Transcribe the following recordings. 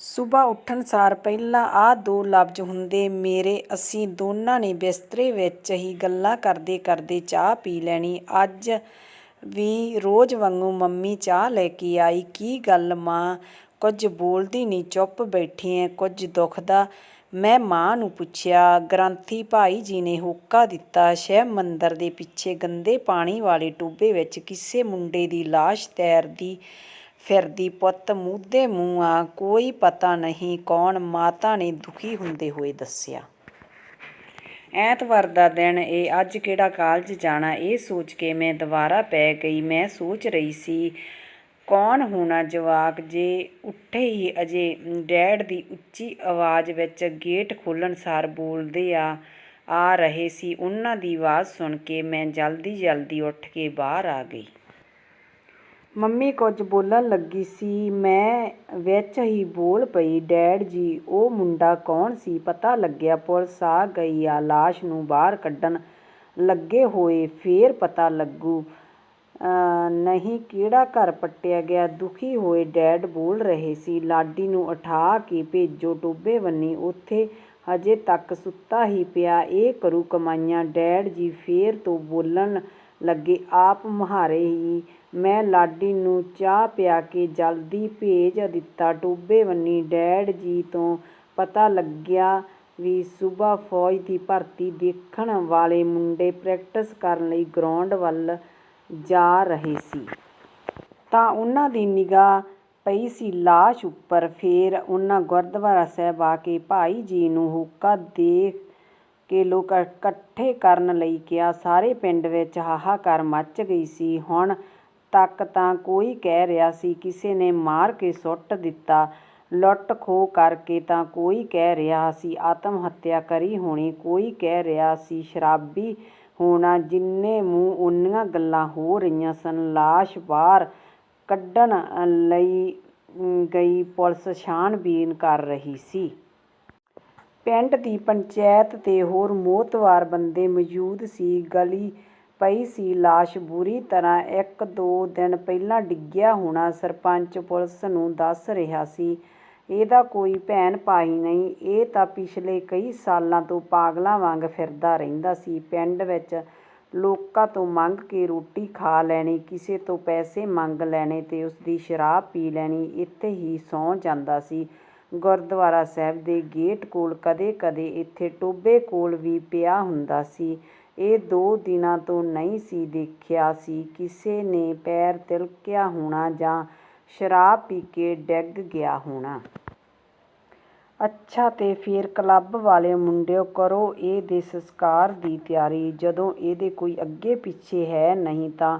ਸੁਬਹਾ ਉੱਠਣ ਸਾਰ ਪਹਿਲਾਂ ਆਹ ਦੋ ਲਫ਼ਜ਼ ਹੁੰਦੇ ਮੇਰੇ। ਅਸੀਂ ਦੋਨਾਂ ਨੇ ਬਿਸਤਰੇ ਵਿੱਚ ਹੀ ਗੱਲਾਂ ਕਰਦੇ ਕਰਦੇ ਚਾਹ ਪੀ ਲੈਣੀ। ਅੱਜ ਵੀ ਰੋਜ਼ ਵਾਂਗੂ ਮੰਮੀ ਚਾਹ ਲੈ ਕੇ ਆਈ। ਕੀ ਗੱਲ ਮਾਂ, ਕੁਝ ਬੋਲਦੀ ਨਹੀਂ, ਚੁੱਪ ਬੈਠੀ ਐ, ਕੁਝ ਦੁਖਦਾ? ਮੈਂ ਮਾਂ ਨੂੰ ਪੁੱਛਿਆ। ਗ੍ਰੰਥੀ ਭਾਈ ਜੀ ਨੇ ਹੋਕਾ ਦਿੱਤਾ। ਸ਼ਿਵ ਮੰਦਰ ਦੇ ਪਿੱਛੇ ਗੰਦੇ ਪਾਣੀ ਵਾਲੇ ਟੋਭੇ ਵਿੱਚ ਕਿਸੇ ਮੁੰਡੇ ਦੀ ਲਾਸ਼ ਤੈਰਦੀ ਫਿਰਦੀ। ਪੁੱਤ ਮੂਧੇ ਮੂੰਹ ਆ, ਕੋਈ ਪਤਾ ਨਹੀਂ ਕੌਣ? ਮਾਤਾ ਨੇ ਦੁਖੀ ਹੁੰਦੇ ਹੋਏ ਦੱਸਿਆ। ਐਤਵਾਰ ਦਾ ਦਿਨ ਏ, ਅੱਜ ਕਿਹੜਾ ਕਾਲਜ ਜਾਣਾ? ਇਹ ਸੋਚ ਕੇ ਮੈਂ ਦੁਬਾਰਾ ਪੈ ਗਈ। ਮੈਂ ਸੋਚ ਰਹੀ ਸੀ ਕੌਣ ਹੋਣਾ ਜਵਾਕ। ਜੇ ਉੱਠੇ ਹੀ ਅਜੇ ਡੈਡ ਦੀ ਉੱਚੀ ਆਵਾਜ਼ ਵਿੱਚ ਗੇਟ ਖੋਲ੍ਹਣ ਸਾਰ ਬੋਲਦੇ ਆ ਰਹੇ ਸੀ। ਉਹਨਾਂ ਦੀ ਆਵਾਜ਼ ਸੁਣ ਕੇ ਮੈਂ ਜਲਦੀ ਉੱਠ ਕੇ ਬਾਹਰ ਆ ਗਈ। ਮੰਮੀ ਕੁਝ ਬੋਲਣ ਲੱਗੀ ਸੀ, ਮੈਂ ਵਿੱਚ ਹੀ ਬੋਲ ਪਈ। ਡੈਡ ਜੀ, ਉਹ ਮੁੰਡਾ ਕੌਣ ਸੀ? ਪਤਾ ਲੱਗਿਆ ਪੁਲਿਸ ਆ ਗਈ ਆ, ਲਾਸ਼ ਨੂੰ ਬਾਹਰ ਕੱਢਣ ਲੱਗੇ ਹੋਏ, ਫੇਰ ਪਤਾ ਲੱਗੂ। ਨਹੀਂ, ਕਿਹੜਾ ਘਰ ਪੱਟਿਆ ਗਿਆ? ਦੁਖੀ ਹੋਏ ਡੈਡ ਬੋਲ ਰਹੇ ਸੀ। ਲਾਡੀ ਨੂੰ ਉਠਾ ਕੇ ਭੇਜੋ ਟੋਭੇ ਬੰਨੀ, ਉੱਥੇ ਹਜੇ ਤੱਕ ਸੁੱਤਾ ਹੀ ਪਿਆ, ਇਹ ਕਰੂ ਕਮਾਈਆਂ। ਡੈਡ ਜੀ ਫੇਰ ਤੋਂ ਬੋਲਣ ਲੱਗੇ, ਆਪ ਮੁਹਾਰੇ ਹੀ। ਮੈਂ ਲਾਡੀ ਨੂੰ ਚਾਹ ਪਿਆ ਕੇ ਜਲਦੀ ਭੇਜ ਦਿੱਤਾ ਟੋਭੇ ਬੰਨੀ। ਡੈਡ ਜੀ ਤੋਂ ਪਤਾ ਲੱਗਿਆ ਵੀ ਸੁਬਹਾ ਫੌਜ ਦੀ ਭਰਤੀ ਦੇਖਣ ਵਾਲੇ ਮੁੰਡੇ ਪ੍ਰੈਕਟਿਸ ਕਰਨ ਲਈ ਗਰਾਊਂਡ ਵੱਲ ਜਾ ਰਹੇ ਸੀ ਤਾਂ ਉਹਨਾਂ ਦੀ ਨਿਗਾਹ ਪਈ ਸੀ ਲਾਸ਼ ਉੱਪਰ। ਫੇਰ ਉਹਨਾਂ ਗੁਰਦੁਆਰਾ ਸਾਹਿਬ ਆ ਕੇ ਭਾਈ ਜੀ ਨੂੰ ਹੋਕਾ ਦੇ ਕੇ ਲੋਕ ਇਕੱਠੇ ਕਰਨ ਲਈ ਕਿਹਾ। ਸਾਰੇ ਪਿੰਡ ਵਿੱਚ ਹਾਹਾਕਾਰ ਮੱਚ ਗਈ ਸੀ। ਹੁਣ ਤੱਕ ਤਾਂ ਕੋਈ ਕਹਿ ਰਿਹਾ ਸੀ ਕਿਸੇ ਨੇ ਮਾਰ ਕੇ ਸੁੱਟ ਦਿੱਤਾ, ਲੁੱਟ ਖੋਹ ਕਰਕੇ ਤਾਂ ਕੋਈ ਕਹਿ ਰਿਹਾ ਸੀ ਆਤਮ ਹੱਤਿਆ ਕਰੀ ਹੋਣੀ, ਕੋਈ ਕਹਿ ਰਿਹਾ ਸੀ ਸ਼ਰਾਬੀ ਹੋਣਾ। ਜਿੰਨੇ ਮੂੰਹ ਓਨੀਆਂ ਗੱਲਾਂ ਹੋ ਰਹੀਆਂ ਸਨ। ਲਾਸ਼ ਬਾਹਰ ਕੱਢਣ ਲਈ ਗਈ ਪੁਲਿਸ ਛਾਣਬੀਣ ਕਰ ਰਹੀ ਸੀ। ਪਿੰਡ ਦੀ ਪੰਚਾਇਤ ਤੇ ਹੋਰ ਮੋਹਤਵਾਰ ਬੰਦੇ ਮੌਜੂਦ ਸੀ। ਗਲੀ ਪਈ ਸੀ ਲਾਸ਼ ਬੁਰੀ ਤਰ੍ਹਾਂ, 1-2 ਦਿਨ ਪਹਿਲਾਂ ਡਿੱਗਿਆ ਹੋਣਾ। ਸਰਪੰਚ ਪੁਲਿਸ ਨੂੰ ਦੱਸ ਰਿਹਾ ਸੀ, ਇਹਦਾ ਕੋਈ ਭੈਣ ਭਾਈ ਨਹੀਂ, ਇਹ ਤਾਂ ਪਿਛਲੇ ਕਈ ਸਾਲਾਂ ਤੋਂ ਪਾਗਲਾਂ ਵਾਂਗ ਫਿਰਦਾ ਰਹਿੰਦਾ ਸੀ। ਪਿੰਡ ਵਿੱਚ ਲੋਕਾਂ ਤੋਂ ਮੰਗ ਕੇ ਰੋਟੀ ਖਾ ਲੈਣੀ, ਕਿਸੇ ਤੋਂ ਪੈਸੇ ਮੰਗ ਲੈਣੇ ਤੇ ਉਸਦੀ ਸ਼ਰਾਬ ਪੀ ਲੈਣੀ। ਇੱਥੇ ਹੀ ਸੌਂ ਜਾਂਦਾ ਸੀ, ਗੁਰਦੁਆਰਾ ਸਾਹਿਬ ਦੇ ਗੇਟ ਕੋਲ। ਕਦੇ-ਕਦੇ ਇੱਥੇ ਟੋਭੇ ਕੋਲ ਵੀ ਪਿਆ ਹੁੰਦਾ ਸੀ। ਇਹ 2 ਦਿਨਾਂ ਤੋਂ ਨਹੀਂ ਸੀ ਦੇਖਿਆ ਸੀ। ਕਿਸੇ ਨੇ ਪੈਰ ਤਿਲਕਿਆ ਹੋਣਾ ਜਾਂ ਸ਼ਰਾਬ ਪੀ ਕੇ ਡਿੱਗ ਗਿਆ ਹੋਣਾ। ਅੱਛਾ, ਤੇ ਫੇਰ ਕਲੱਬ ਵਾਲਿਓ ਮੁੰਡਿਓ, ਕਰੋ ਇਹਦੇ ਸੰਸਕਾਰ ਦੀ ਤਿਆਰੀ। ਜਦੋਂ ਇਹਦੇ ਕੋਈ ਅੱਗੇ ਪਿੱਛੇ ਹੈ ਨਹੀਂ ਤਾਂ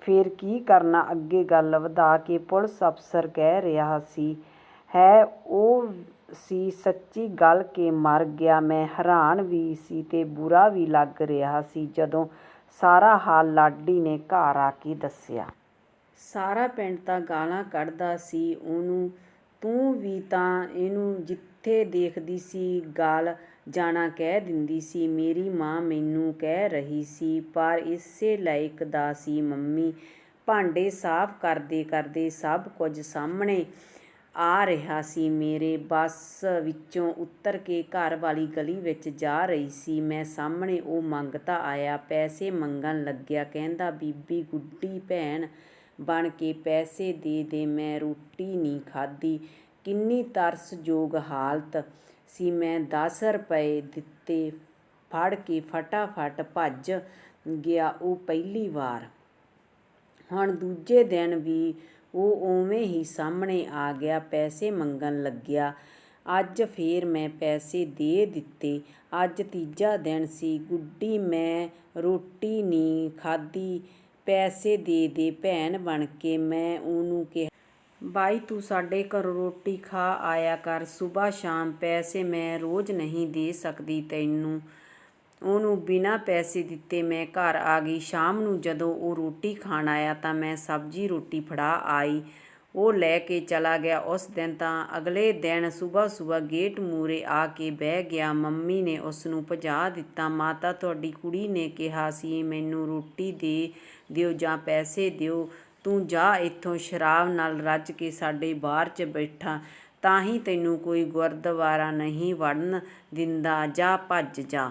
ਫੇਰ ਕੀ ਕਰਨਾ? ਅੱਗੇ ਗੱਲ ਵਧਾ ਕੇ ਪੁਲਿਸ ਅਫਸਰ ਕਹਿ ਰਿਹਾ ਸੀ, ਹੈ ਉਹ ਸੀ ਸੱਚੀ ਗਲ ਕੇ ਮਰ ਗਿਆ। ਮੈਂ ਹੈਰਾਨ ਵੀ ਸੀ ਤੇ ਬੁਰਾ ਵੀ ਲੱਗ ਰਿਹਾ ਸੀ ਜਦੋਂ ਸਾਰਾ ਹਾਲ ਲਾਡੀ ਨੇ ਘਰ ਆ ਕੇ ਦੱਸਿਆ। ਸਾਰਾ ਪਿੰਡ ਤਾਂ ਗਾਲਾਂ ਕੱਢਦਾ ਸੀ ਉਹਨੂੰ, ਤੂੰ ਵੀ ਤਾਂ ਇਹਨੂੰ ਜਿੱਥੇ ਦੇਖਦੀ ਸੀ ਗਾਲ ਜਾਣਾ ਕਹਿ ਦਿੰਦੀ ਸੀ। ਮੇਰੀ ਮਾਂ ਮੈਨੂੰ ਕਹਿ ਰਹੀ ਸੀ, ਪਰ ਇਸੇ ਲਾਇਕ ਦਾ ਸੀ। ਮੰਮੀ ਭਾਂਡੇ ਸਾਫ਼ ਕਰਦੇ ਕਰਦੇ ਸਭ ਕੁਝ ਸਾਹਮਣੇ ਆ ਰਿਹਾ ਸੀ ਮੇਰੇ। ਬੱਸ ਵਿੱਚੋਂ ਉਤਰ ਕੇ ਘਰ ਵਾਲੀ ਗਲੀ ਵਿੱਚ ਜਾ ਰਹੀ ਸੀ। ਮੈਂ ਸਾਹਮਣੇ ਉਹ ਮੰਗਤਾ ਆਇਆ, ਪੈਸੇ ਮੰਗਣ ਲੱਗਿਆ। ਕਹਿੰਦਾ, ਬੀਬੀ ਗੁੱਡੀ ਭੈਣ ਬਣ ਕੇ ਪੈਸੇ ਦੇ ਦੇ, ਮੈਂ ਰੋਟੀ ਨਹੀਂ ਖਾਧੀ। ਕਿੰਨੀ ਤਰਸਯੋਗ ਹਾਲਤ ਸੀ। ਮੈਂ 10 ਰੁਪਏ ਦਿੱਤੇ, ਫੜ ਕੇ ਫਟਾਫਟ ਭੱਜ ਗਿਆ ਉਹ ਪਹਿਲੀ ਵਾਰ। ਹੁਣ ਦੂਜੇ ਦਿਨ ਵੀ ਉਹ ਉਵੇਂ ਹੀ ਸਾਹਮਣੇ ਆ ਗਿਆ, ਪੈਸੇ ਮੰਗਣ ਲੱਗਿਆ। ਅੱਜ ਫੇਰ ਮੈਂ ਪੈਸੇ ਦੇ ਦਿੱਤੇ। ਅੱਜ ਤੀਜਾ ਦਿਨ ਸੀ। ਗੁੱਡੀ, ਮੈਂ ਰੋਟੀ ਨਹੀਂ ਖਾਧੀ, ਪੈਸੇ ਦੇ ਦੇ ਭੈਣ ਬਣ ਕੇ। ਮੈਂ ਉਹਨੂੰ ਕਿਹਾ, ਬਾਈ ਤੂੰ ਸਾਡੇ ਘਰੋਂ ਰੋਟੀ ਖਾ ਆਇਆ ਕਰ ਸੁਬਹਾ ਸ਼ਾਮ, ਪੈਸੇ ਮੈਂ ਰੋਜ਼ ਨਹੀਂ ਦੇ ਸਕਦੀ ਤੈਨੂੰ। ਉਹਨੂੰ ਬਿਨਾਂ ਪੈਸੇ ਦਿੱਤੇ ਮੈਂ ਘਰ ਆ ਗਈ। ਸ਼ਾਮ ਨੂੰ ਜਦੋਂ ਉਹ ਰੋਟੀ ਖਾਣ ਆਇਆ ਤਾਂ ਮੈਂ ਸਬਜ਼ੀ ਰੋਟੀ ਫੜਾ ਆਈ, ਉਹ ਲੈ ਕੇ ਚਲਾ ਗਿਆ। ਉਸ ਦਿਨ ਤਾਂ ਅਗਲੇ ਦਿਨ ਸੁਬਹਾ ਗੇਟ ਮੂਹਰੇ ਆ ਕੇ ਬਹਿ ਗਿਆ। ਮੰਮੀ ਨੇ ਉਸਨੂੰ ਭਜਾ ਦਿੱਤਾ। ਮਾਤਾ, ਤੁਹਾਡੀ ਕੁੜੀ ਨੇ ਕਿਹਾ ਸੀ ਮੈਨੂੰ ਰੋਟੀ ਦੇ ਦਿਓ ਜਾਂ ਪੈਸੇ ਦਿਓ, ਤੂੰ ਜਾ ਇੱਥੋਂ, ਸ਼ਰਾਬ ਨਾਲ ਰੱਜ ਕੇ ਸਾਡੇ ਬਾਰ 'ਚ ਬੈਠਾ, ਤਾਂ ਹੀ ਤੈਨੂੰ ਕੋਈ ਗੁਰਦੁਆਰਾ ਨਹੀਂ ਵੜਨ ਦਿੰਦਾ, ਜਾ ਭੱਜ ਜਾ।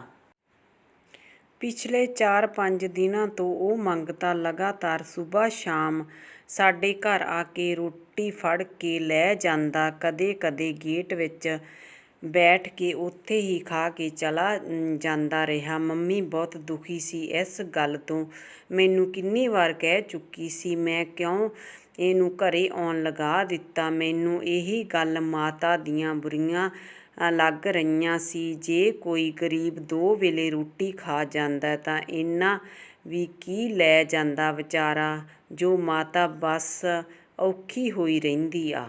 ਪਿਛਲੇ 4-5 ਦਿਨਾਂ ਤੋਂ ਉਹ ਮੰਗਤਾ ਲਗਾਤਾਰ ਸੁਬਹ ਸ਼ਾਮ ਸਾਡੇ ਘਰ ਆ ਕੇ ਰੋਟੀ ਫੜ ਕੇ ਲੈ ਜਾਂਦਾ। ਕਦੇ-ਕਦੇ ਗੇਟ ਵਿੱਚ ਬੈਠ ਕੇ ਉੱਥੇ ਹੀ ਖਾ ਕੇ ਚਲਾ ਜਾਂਦਾ ਰਿਹਾ। ਮੰਮੀ ਬਹੁਤ ਦੁਖੀ ਸੀ ਇਸ ਗੱਲ ਤੋਂ। ਮੈਨੂੰ ਕਿੰਨੀ ਵਾਰ ਕਹਿ ਚੁੱਕੀ ਸੀ, ਮੈਂ ਕਿਉਂ ਇਹਨੂੰ ਘਰੇ ਆਉਣ ਲਗਾ ਦਿੱਤਾ। ਮੈਨੂੰ ਇਹੀ ਗੱਲ ਮਾਤਾ ਦੀਆਂ ਬੁਰੀਆਂ ਲੱਗ ਰਹੀਆਂ ਸੀ। ਜੇ ਕੋਈ ਗਰੀਬ 2 ਵੇਲੇ ਰੋਟੀ ਖਾ ਜਾਂਦਾ ਤਾਂ ਇੰਨਾ ਵੀ ਕੀ ਲੈ ਜਾਂਦਾ ਵਿਚਾਰਾ, ਜੋ ਮਾਤਾ ਬਸ ਔਖੀ ਹੋਈ ਰਹਿੰਦੀ ਆ।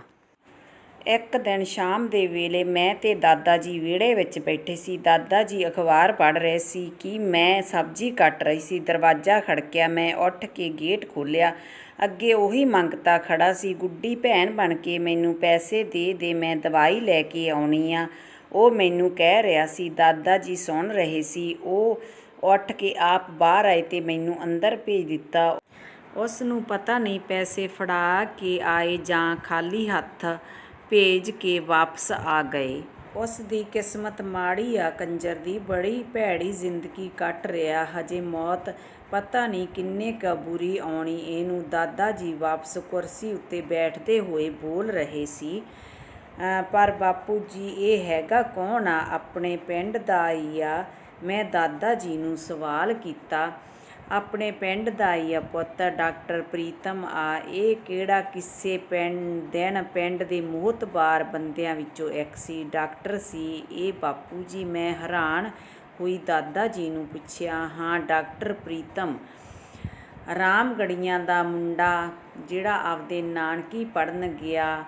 ਇੱਕ ਦਿਨ ਸ਼ਾਮ ਦੇ ਵੇਲੇ ਮੈਂ ਤੇ ਦਾਦਾ ਜੀ ਵਿਹੜੇ ਵਿੱਚ ਬੈਠੇ ਸੀ। ਦਾਦਾ ਜੀ ਅਖਬਾਰ ਪੜ੍ਹ ਰਹੇ ਸੀ ਕਿ ਮੈਂ ਸਬਜ਼ੀ ਕੱਟ ਰਹੀ ਸੀ। ਦਰਵਾਜ਼ਾ ਖੜਕਿਆ। ਮੈਂ ਉੱਠ ਕੇ ਗੇਟ ਖੋਲ੍ਹਿਆ। ਅੱਗੇ ਉਹੀ ਮੰਗਤਾ ਖੜ੍ਹਾ ਸੀ। ਗੁੱਡੀ ਭੈਣ ਬਣ ਕੇ ਮੈਨੂੰ ਪੈਸੇ ਦੇ ਦੇ, ਮੈਂ ਦਵਾਈ ਲੈ ਕੇ ਆਉਣੀ ਆ, ਉਹ ਮੈਨੂੰ ਕਹਿ ਰਿਹਾ ਸੀ। ਦਾਦਾ ਜੀ ਸੁਣ ਰਹੇ ਸੀ। ਉਹ ਉੱਠ ਕੇ ਆਪ ਬਾਹਰ ਆਏ ਤੇ ਮੈਨੂੰ ਅੰਦਰ ਭੇਜ ਦਿੱਤਾ। ਉਸ ਨੂੰ ਪਤਾ ਨਹੀਂ ਪੈਸੇ ਫੜਾ ਕੇ ਆਏ ਜਾਂ ਖਾਲੀ ਹੱਥ ਭੇਜ ਕੇ ਵਾਪਸ ਆ ਗਏ। ਉਸ ਦੀ ਕਿਸਮਤ ਮਾੜੀ ਆ ਕੰਜਰ ਦੀ, ਬੜੀ ਭੈੜੀ ਜ਼ਿੰਦਗੀ ਕੱਟ ਰਿਹਾ। ਹਜੇ ਮੌਤ ਪਤਾ ਨਹੀਂ ਕਿੰਨੇ ਕੁ ਬੁਰੀ ਆਉਣੀ ਇਹਨੂੰ। ਦਾਦਾ ਜੀ ਵਾਪਸ ਕੁਰਸੀ ਉੱਤੇ ਬੈਠਦੇ ਹੋਏ ਬੋਲ ਰਹੇ ਸੀ, ਪਰ ਬਾਪੂ ਜੀ ਇਹ ਹੈਗਾ ਕੌਣ ਆ? ਆਪਣੇ ਪਿੰਡ ਦਾ ਹੀ ਆ। ਮੈਂ ਦਾਦਾ ਜੀ ਨੂੰ ਸਵਾਲ ਕੀਤਾ। ਆਪਣੇ ਪਿੰਡ ਦਾ ਹੀ ਆ ਪੁੱਤ, ਡਾਕਟਰ ਪ੍ਰੀਤਮ ਆ। ਇਹ ਕਿਹੜਾ ਕਿਸੇ ਪਿੰਡ ਦੇ ਮੋਹਤਬਾਰ ਬੰਦਿਆਂ ਵਿੱਚੋਂ ਇੱਕ ਸੀ, ਡਾਕਟਰ ਸੀ ਇਹ ਬਾਪੂ ਜੀ। ਮੈਂ ਹੈਰਾਨ ਹੋਈ ਦਾਦਾ ਜੀ ਨੂੰ ਪੁੱਛਿਆ, ਹਾਂ ਡਾਕਟਰ ਪ੍ਰੀਤਮ, ਰਾਮਗੜ੍ਹੀਆਂ ਦਾ ਮੁੰਡਾ ਜਿਹੜਾ ਆਪਦੇ ਨਾਨਕੀ ਪੜ੍ਹਨ ਗਿਆ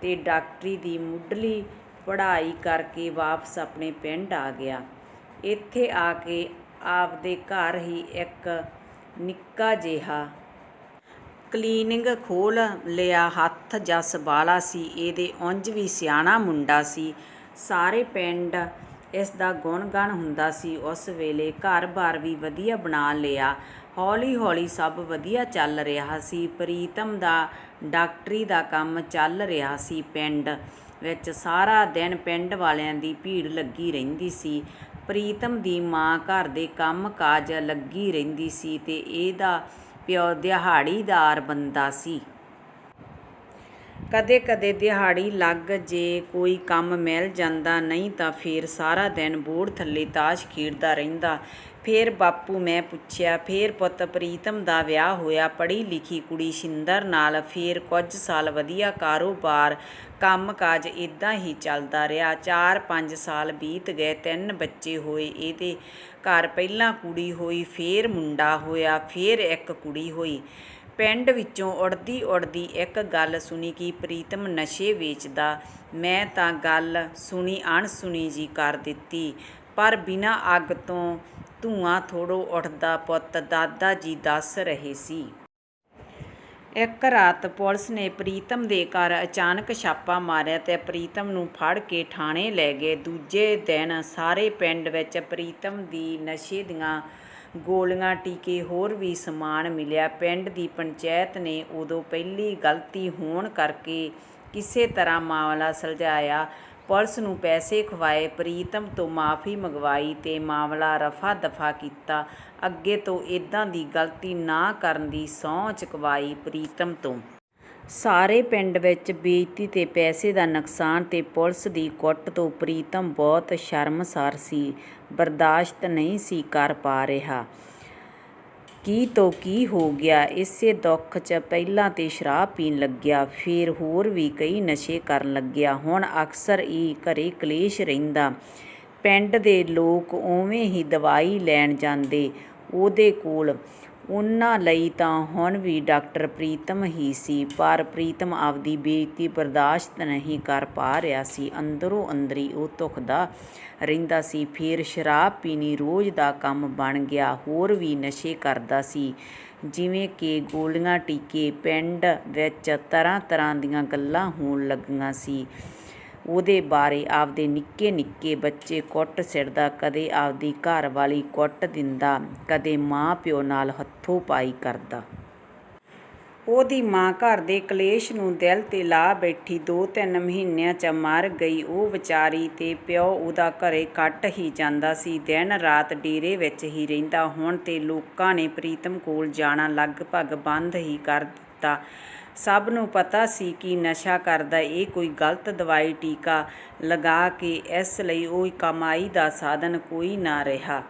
ਤੇ ਡਾਕਟਰੀ ਦੀ ਮੁੱਢਲੀ ਪੜ੍ਹਾਈ ਕਰਕੇ ਵਾਪਸ ਆਪਣੇ ਪਿੰਡ ਆ ਗਿਆ। ਇੱਥੇ ਆ ਕੇ ਆਪਦੇ ਘਰ ਹੀ ਇੱਕ ਨਿੱਕਾ ਜਿਹਾ ਕਲੀਨਿਕ ਖੋਲ੍ਹ ਲਿਆ। ਹੱਥ ਜਸ ਵਾਲਾ ਸੀ ਇਹਦੇ, ਉਂਝ ਵੀ ਸਿਆਣਾ ਮੁੰਡਾ ਸੀ। ਸਾਰੇ ਪਿੰਡ ਇਸ ਦਾ ਗੁਣਗਾਨ ਹੁੰਦਾ ਸੀ। ਉਸ ਵੇਲੇ ਘਰ-ਬਾਰ ਵੀ ਵਧੀਆ ਬਣਾ ਲਿਆ। ਹੌਲੀ-ਹੌਲੀ ਸਭ ਵਧੀਆ ਚੱਲ ਰਿਹਾ ਸੀ। ਪ੍ਰੀਤਮ ਦਾ ਡਾਕਟਰੀ ਦਾ ਕੰਮ ਚੱਲ ਰਿਹਾ ਸੀ। ਪਿੰਡ ਵਿੱਚ ਸਾਰਾ ਦਿਨ ਪਿੰਡ ਵਾਲਿਆਂ ਦੀ ਭੀੜ ਲੱਗੀ ਰਹਿੰਦੀ ਸੀ। ਪ੍ਰੀਤਮ ਦੀ ਮਾਂ ਘਰ ਦੇ ਕੰਮ-ਕਾਜ ਲੱਗੀ ਰਹਿੰਦੀ ਸੀ ਤੇ ਇਹਦਾ ਪਿਓ ਦਿਹਾੜੀਦਾਰ ਬੰਦਾ ਸੀ। ਕਦੇ-ਕਦੇ ਦਿਹਾੜੀ ਲੱਗ ਜੇ ਕੋਈ ਕੰਮ ਮਿਲ ਜਾਂਦਾ, ਨਹੀਂ ਤਾਂ ਫੇਰ ਸਾਰਾ ਦਿਨ ਬੋਰਡ ਥੱਲੇ ਤਾਸ਼ ਖੇਡਦਾ ਰਹਿੰਦਾ। ਫੇਰ ਬਾਪੂ, ਮੈਂ ਪੁੱਛਿਆ, ਫੇਰ ਪੁੱਤ ਪ੍ਰੀਤਮ ਦਾ ਵਿਆਹ ਹੋਇਆ ਪੜ੍ਹੀ ਲਿਖੀ ਕੁੜੀ ਸ਼ਿੰਦਰ ਨਾਲ। ਫੇਰ ਕੁਝ ਸਾਲ ਵਧੀਆ ਕਾਰੋਬਾਰ ਕੰਮ-ਕਾਜ ਇੱਦਾਂ ਹੀ ਚੱਲਦਾ ਰਿਹਾ। 4-5 ਸਾਲ ਬੀਤ ਗਏ। 3 ਬੱਚੇ ਹੋਏ ਇਹਦੇ ਘਰ। ਪਹਿਲਾਂ ਕੁੜੀ ਹੋਈ, ਫੇਰ ਮੁੰਡਾ ਹੋਇਆ, ਫੇਰ ਇੱਕ ਕੁੜੀ ਹੋਈ। ਪਿੰਡ ਵਿੱਚੋਂ ਉੜਦੀ ਇੱਕ ਗੱਲ ਸੁਣੀ ਕਿ ਪ੍ਰੀਤਮ ਨਸ਼ੇ ਵੇਚਦਾ। ਮੈਂ ਤਾਂ ਗੱਲ ਸੁਣੀ ਅਣਸੁਣੀ ਜੀ ਕਰ ਦਿੱਤੀ, ਪਰ ਬਿਨਾਂ ਅੱਗ ਤੋਂ ਧੂੰਆਂ ਥੋੜ੍ਹੋ ਉੱਠਦਾ ਪੁੱਤ, ਦਾਦਾ ਜੀ ਦੱਸ ਰਹੇ ਸੀ। ਇੱਕ ਰਾਤ ਪੁਲਿਸ ਨੇ ਪ੍ਰੀਤਮ ਦੇ ਘਰ ਅਚਾਨਕ ਛਾਪਾ ਮਾਰਿਆ ਤੇ ਪ੍ਰੀਤਮ ਨੂੰ ਫੜ ਕੇ ਥਾਣੇ ਲੈ ਗਏ। ਦੂਜੇ ਦਿਨ ਸਾਰੇ ਪਿੰਡ ਵਿੱਚ ਪ੍ਰੀਤਮ ਦੀ ਨਸ਼ੇ ਦੀਆਂ ਗੋਲੀਆਂ, ਟੀਕੇ, ਹੋਰ ਵੀ ਸਮਾਨ ਮਿਲਿਆ। ਪਿੰਡ ਦੀ ਪੰਚਾਇਤ ਨੇ ਉਦੋਂ ਪਹਿਲੀ ਗਲਤੀ ਹੋਣ ਕਰਕੇ ਕਿਸੇ ਤਰ੍ਹਾਂ ਮਾਮਲਾ ਸੁਲਝਾਇਆ। ਪੁਲਿਸ ਨੂੰ ਪੈਸੇ ਖਵਾਏ, ਪ੍ਰੀਤਮ ਤੋਂ ਮਾਫ਼ੀ ਮੰਗਵਾਈ ਤੇ ਮਾਮਲਾ ਰਫਾ-ਦਫਾ ਕੀਤਾ। ਅੱਗੇ ਤੋਂ ਇੱਦਾਂ ਦੀ ਗਲਤੀ ਨਾ ਕਰਨ ਦੀ ਸਹੁੰ ਚੁਕਵਾਈ ਪ੍ਰੀਤਮ ਤੋਂ। ਸਾਰੇ ਪਿੰਡ ਵਿੱਚ ਬੇਇੱਜ਼ਤੀ ਤੇ ਪੈਸੇ ਦਾ ਨੁਕਸਾਨ ਤੇ ਪੁਲਿਸ ਦੀ ਕੁੱਟ ਤੋਂ ਪ੍ਰੀਤਮ ਬਹੁਤ ਸ਼ਰਮਸਾਰ ਸੀ, ਬਰਦਾਸ਼ਤ ਨਹੀਂ ਸੀ ਕਰ ਪਾ ਰਿਹਾ। ਕੀ ਤੋਂ ਕੀ ਹੋ ਗਿਆ। ਇਸੇ ਦੁੱਖ 'ਚ ਪਹਿਲਾਂ ਤੇ ਸ਼ਰਾਬ ਪੀਣ ਲੱਗਿਆ, ਫੇਰ ਹੋਰ ਵੀ ਕਈ ਨਸ਼ੇ ਕਰਨ ਲੱਗਿਆ। ਹੁਣ ਅਕਸਰ ਹੀ ਘਰੇ ਕਲੇਸ਼ ਰਹਿੰਦਾ। ਪਿੰਡ ਦੇ ਲੋਕ ਉਵੇਂ ਹੀ ਦਵਾਈ ਲੈਣ ਜਾਂਦੇ ਉਹਦੇ ਕੋਲ। ਉਹਨਾਂ ਲਈ ਤਾਂ ਹੁਣ ਵੀ ਡਾਕਟਰ ਪ੍ਰੀਤਮ ਹੀ ਸੀ, ਪਰ ਪ੍ਰੀਤਮ ਆਪਦੀ ਬੇਇੱਜ਼ਤੀ ਬਰਦਾਸ਼ਤ ਨਹੀਂ ਕਰ ਪਾ ਰਿਹਾ ਸੀ। ਅੰਦਰੋਂ ਅੰਦਰੀ ਉਹ ਧੁਖਦਾ ਰਹਿੰਦਾ ਸੀ। ਫੇਰ ਸ਼ਰਾਬ ਪੀਣੀ ਰੋਜ਼ ਦਾ ਕੰਮ ਬਣ ਗਿਆ। ਹੋਰ ਵੀ ਨਸ਼ੇ ਕਰਦਾ ਸੀ, ਜਿਵੇਂ ਕਿ ਗੋਲੀਆਂ, ਟੀਕੇ। ਪਿੰਡ ਵਿੱਚ ਤਰ੍ਹਾਂ-ਤਰ੍ਹਾਂ ਦੀਆਂ ਗੱਲਾਂ ਹੋਣ ਲੱਗੀਆਂ ਸੀ ਉਹਦੇ ਬਾਰੇ। ਆਪਦੇ ਨਿੱਕੇ-ਨਿੱਕੇ ਬੱਚੇ ਕੁੱਟ ਸਿੱਟਦਾ, ਕਦੇ ਆਪਦੀ ਘਰਵਾਲੀ ਕੁੱਟ ਦਿੰਦਾ, ਕਦੇ ਮਾਂ-ਪਿਓ ਨਾਲ ਹੱਥੋਂ-ਪਾਈ ਕਰਦਾ। ਉਹਦੀ ਮਾਂ ਘਰ ਦੇ ਕਲੇਸ਼ ਨੂੰ ਦਿਲ 'ਤੇ ਲਾ ਬੈਠੀ 2-3 ਮਹੀਨਿਆਂ 'ਚ ਮਰ ਗਈ ਉਹ ਵਿਚਾਰੀ, ਤੇ ਪਿਓ ਉਹਦਾ ਘਰੇ ਘੱਟ ਹੀ ਜਾਂਦਾ ਸੀ। ਦਿਨ ਰਾਤ ਡੇਰੇ ਵਿੱਚ ਹੀ ਰਹਿੰਦਾ। ਹੁਣ ਤੇ ਲੋਕਾਂ ਨੇ ਪ੍ਰੀਤਮ ਕੋਲ ਜਾਣਾ ਲਗਭਗ ਬੰਦ ਹੀ ਕਰ ਦਿੱਤਾ। ਸਭ ਨੂੰ ਪਤਾ ਸੀ ਕਿ ਨਸ਼ਾ ਕਰਦਾ, ਇਹ ਕੋਈ ਗਲਤ ਦਵਾਈ ਟੀਕਾ ਲਗਾ ਕੇ, ਇਸ ਲਈ ਉਹ ਕਮਾਈ ਦਾ ਸਾਧਨ ਕੋਈ ਨਾ ਰਿਹਾ।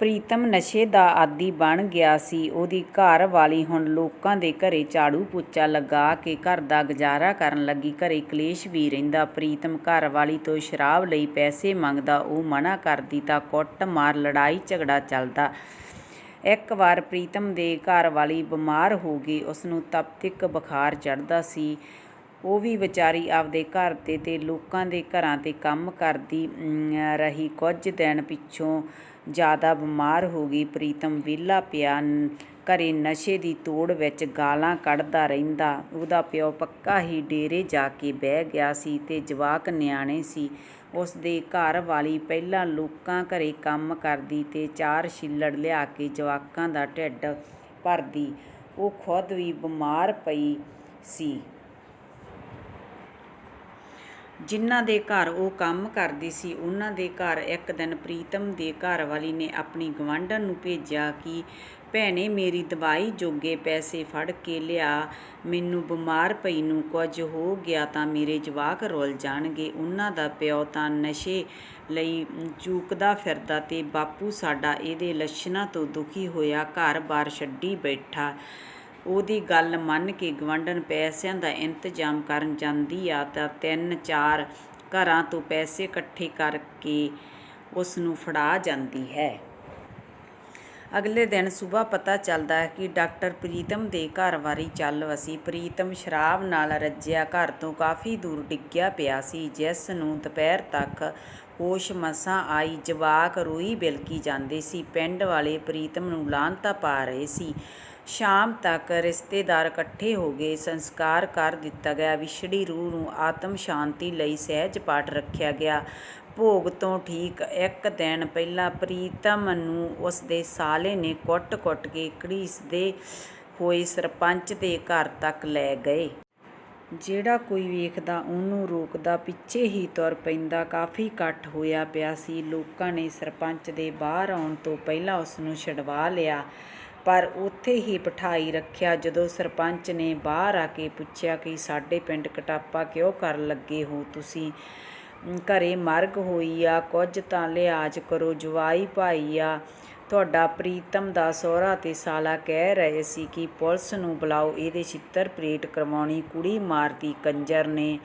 ਪ੍ਰੀਤਮ ਨਸ਼ੇ ਦਾ ਆਦੀ ਬਣ ਗਿਆ ਸੀ। ਉਹਦੀ ਘਰ ਵਾਲੀ ਹੁਣ ਲੋਕਾਂ ਦੇ ਘਰੇ ਝਾੜੂ ਪੋਚਾ ਲਗਾ ਕੇ ਘਰ ਦਾ ਗੁਜ਼ਾਰਾ ਕਰਨ ਲੱਗੀ। ਘਰੇ ਕਲੇਸ਼ ਵੀ ਰਹਿੰਦਾ। ਪ੍ਰੀਤਮ ਘਰ ਵਾਲੀ ਤੋਂ ਸ਼ਰਾਬ ਲਈ ਪੈਸੇ ਮੰਗਦਾ, ਉਹ ਮਨਾ ਕਰਦੀ ਤਾਂ ਕੁੱਟ ਮਾਰ ਲੜਾਈ ਝਗੜਾ ਚੱਲਦਾ। ਇੱਕ ਵਾਰ ਪ੍ਰੀਤਮ ਦੇ ਘਰ ਵਾਲੀ ਬਿਮਾਰ ਹੋ ਗਈ। ਉਸਨੂੰ ਤਪਤਿਕ ਬੁਖਾਰ ਚੜ੍ਹਦਾ ਸੀ। ਉਹ ਵੀ ਵਿਚਾਰੀ ਆਪਦੇ ਘਰ ਤੇ ਲੋਕਾਂ ਦੇ ਘਰਾਂ 'ਤੇ ਕੰਮ ਕਰਦੀ ਰਹੀ। ਕੁਝ ਦਿਨ ਪਿੱਛੋਂ ਜ਼ਿਆਦਾ ਬਿਮਾਰ ਹੋ ਗਈ। ਪ੍ਰੀਤਮ ਵਿਹਲਾ ਪਿਆ ਘਰੇ ਨਸ਼ੇ ਦੀ ਤੋੜ ਵਿੱਚ ਗਾਲਾਂ ਕੱਢਦਾ ਰਹਿੰਦਾ। ਉਹਦਾ ਪਿਓ ਪੱਕਾ ਹੀ ਡੇਰੇ ਜਾ ਕੇ ਬਹਿ ਗਿਆ ਸੀ ਤੇ ਜਵਾਕ ਨਿਆਣੇ ਸੀ। ਉਸਦੇ ਘਰ ਵਾਲੀ ਪਹਿਲਾਂ ਲੋਕਾਂ ਘਰੇ ਕੰਮ ਕਰਦੀ ਤੇ 4 ਛਿੱਲੜ ਲਿਆ ਕੇ ਜਵਾਕਾਂ ਦਾ ਢਿੱਡ ਭਰਦੀ। ਉਹ ਖੁਦ ਵੀ ਬਿਮਾਰ ਪਈ ਸੀ। ਜਿਨ੍ਹਾਂ ਦੇ ਘਰ ਉਹ ਕੰਮ ਕਰਦੀ ਸੀ, ਉਹਨਾਂ ਦੇ ਘਰ ਇੱਕ ਦਿਨ ਪ੍ਰੀਤਮ ਦੇ ਘਰ ਵਾਲੀ ਨੇ ਆਪਣੀ ਗੁਆਂਢਣ ਨੂੰ ਭੇਜਿਆ ਕਿ ਭੈਣੇ, ਮੇਰੀ ਦਵਾਈ ਜੋਗੇ ਪੈਸੇ ਫੜ ਕੇ ਲਿਆ। ਮੈਨੂੰ ਬਿਮਾਰ ਪਈ ਨੂੰ ਕੁਝ ਹੋ ਗਿਆ ਤਾਂ ਮੇਰੇ ਜਵਾਕ ਰੁੱਲ ਜਾਣਗੇ। ਉਹਨਾਂ ਦਾ ਪਿਓ ਤਾਂ ਨਸ਼ੇ ਲਈ ਚੂਕਦਾ ਫਿਰਦਾ ਤੇ ਬਾਪੂ ਸਾਡਾ ਇਹਦੇ ਲੱਛਣਾਂ ਤੋਂ ਦੁਖੀ ਹੋਇਆ ਘਰ-ਬਾਰ ਛੱਡੀ ਬੈਠਾ। ਉਹਦੀ ਗੱਲ ਮੰਨ ਕੇ ਗੁਆਂਢਣ ਪੈਸਿਆਂ ਦਾ ਇੰਤਜ਼ਾਮ ਕਰਨ ਜਾਂਦੀ ਆ ਤਾਂ 3-4 ਘਰਾਂ ਤੋਂ ਪੈਸੇ ਇਕੱਠੇ ਕਰਕੇ ਉਸ ਨੂੰ ਫੜਾ ਜਾਂਦੀ ਹੈ। ਅਗਲੇ ਦਿਨ ਸੁਬਾਹ ਪਤਾ ਚੱਲਦਾ ਹੈ ਕਿ ਡਾਕਟਰ ਪ੍ਰੀਤਮ ਦੇ ਘਰ ਵਾਲੀ ਚੱਲ ਵਸੀ। ਪ੍ਰੀਤਮ ਸ਼ਰਾਬ ਨਾਲ ਰੱਜਿਆ ਘਰ ਤੋਂ ਕਾਫੀ ਦੂਰ ਡਿੱਗਿਆ ਪਿਆ ਸੀ, ਜਿਸ ਨੂੰ ਦੁਪਹਿਰ ਤੱਕ ਹੋਸ਼ ਮਸਾਂ ਆਈ। ਜਵਾਕ ਰੋਈ ਬਿਲਕੀ ਜਾਂਦੇ ਸੀ। ਪਿੰਡ ਵਾਲੇ ਪ੍ਰੀਤਮ ਨੂੰ ਲਾਹਨਤਾਂ ਪਾ ਰਹੇ ਸੀ। ਸ਼ਾਮ ਤੱਕ ਰਿਸ਼ਤੇਦਾਰ ਇਕੱਠੇ ਹੋ ਗਏ। ਸੰਸਕਾਰ ਕਰ ਦਿੱਤਾ ਗਿਆ। ਵਿਛੜੀ ਰੂਹ ਨੂੰ ਆਤਮ ਸ਼ਾਂਤੀ ਲਈ ਸਹਿਜ ਪਾਠ ਰੱਖਿਆ ਗਿਆ। ਭੋਗ ਤੋਂ ਠੀਕ 1 ਦਿਨ ਪਹਿਲਾਂ ਪ੍ਰੀਤਮ ਨੂੰ ਉਸਦੇ ਸਾਲੇ ਨੇ ਕੁੱਟ-ਕੁੱਟ ਕੇ ਘੜੀਸਦੇ ਹੋਏ ਸਰਪੰਚ ਦੇ ਘਰ ਤੱਕ ਲੈ ਗਏ। ਜਿਹੜਾ ਕੋਈ ਵੇਖਦਾ ਉਹਨੂੰ ਰੋਕਦਾ, ਪਿੱਛੇ ਹੀ ਤੁਰ ਪੈਂਦਾ। ਕਾਫੀ ਇਕੱਠ ਹੋਇਆ ਪਿਆ ਸੀ। ਲੋਕਾਂ ਨੇ ਸਰਪੰਚ ਦੇ ਬਾਹਰ ਆਉਣ ਤੋਂ ਪਹਿਲਾਂ ਉਸਨੂੰ ਛਡਵਾ ਲਿਆ, ਪਰ ਉੱਥੇ ਹੀ ਬਿਠਾਈ ਰੱਖਿਆ। ਜਦੋਂ ਸਰਪੰਚ ਨੇ ਬਾਹਰ ਆ ਕੇ ਪੁੱਛਿਆ ਕਿ ਸਾਡੇ ਪਿੰਡ ਕਟਾਪਾ ਕਿਉਂ ਕਰਨ ਲੱਗੇ ਹੋ ਤੁਸੀਂ? ਘਰੇ ਮਰਗ ਹੋਈ ਆ, ਕੁਝ ਤਾਂ ਲਿਹਾਜ਼ ਕਰੋ, ਜਵਾਈ ਭਾਈ ਆ ਤੁਹਾਡਾ। ਪ੍ਰੀਤਮ ਦਾ ਸਹੁਰਾ ਤੇ ਸਾਲਾ ਕਹਿ ਰਹੇ ਸੀ ਕਿ ਪੁਲਿਸ ਨੂੰ ਬੁਲਾਓ, ਇਹਦੇ ਛਿੱਤਰ ਪਰੇਡ ਕਰਵਾਉਣੀ। ਕੁੜੀ ਮਾਰਦੀ ਕੰਜਰ ਨੇ,